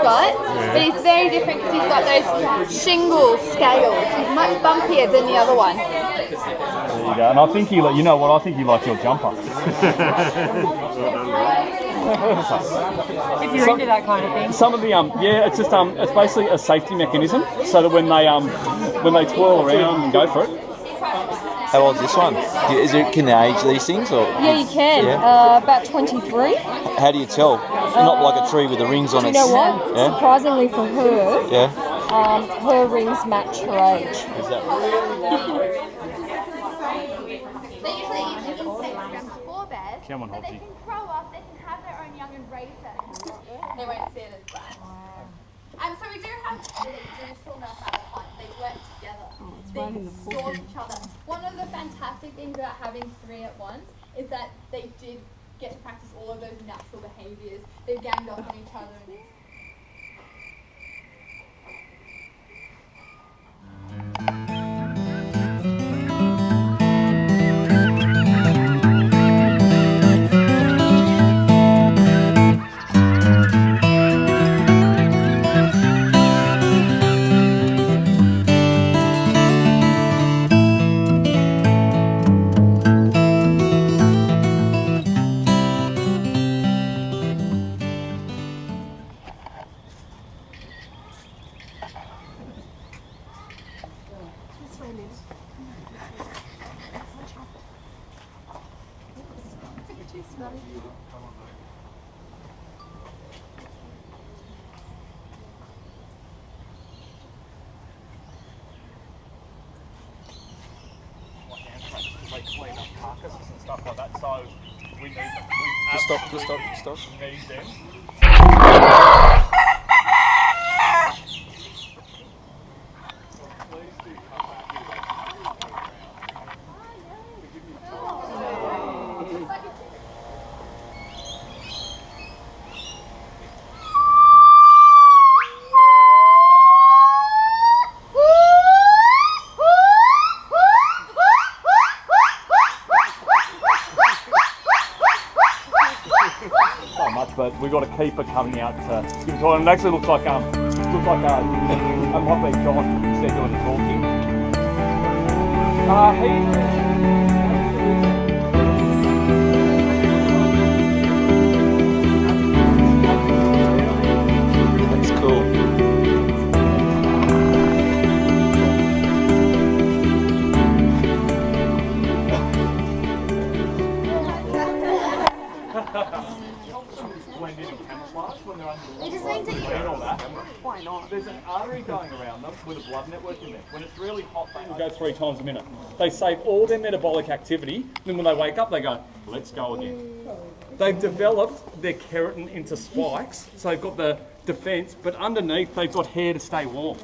mascot, but he's very different because he's got those shingle scales. He's much bumpier than the other one. There you go. And I think you know what? I think you like your jumper. If you're into that kind of thing. Some of the yeah, it's just it's basically a safety mechanism, so that when they twirl around and go for it. How old's this one? Can they age these things? Or? Yeah, you can. Yeah. About 23. How do you tell? Not like a tree with the rings on it. You know what? Yeah? Surprisingly for her, Yeah. her rings match her age. Is that really? They usually eat different around 4 bears. Come on, But they Hobbsy. can grow up, they can have their own young and raise them. They won't see it as bad. So we do have, they do still know how to hunt. They work together. They stalk each other. One of the fantastic things about having 3 at once is that they did get to practice all of those natural behaviours. They ganged up on each other. They clean up carcasses and stuff like that, so we need them. Stop. Need them. But we've got a keeper coming out to give a tour, and it actually looks like it might be John instead doing the talking. That's cool. Blend in and camouflage when they're under the They just need to eat. and all that. Why not? There's an artery going around them with a blood network in there. When it's really hot, they will go 3 times a minute. They save all their metabolic activity, then when they wake up, they go, let's go again. They've developed their keratin into spikes, so they've got the defense, but underneath they've got hair to stay warm.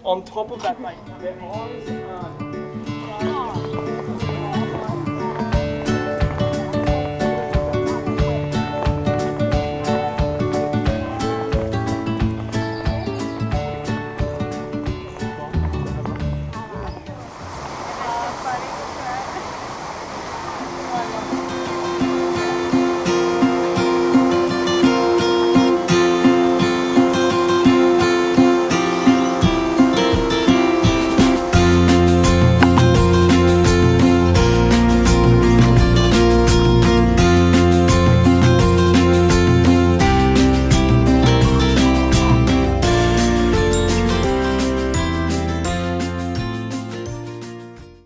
On top of that, their eyes are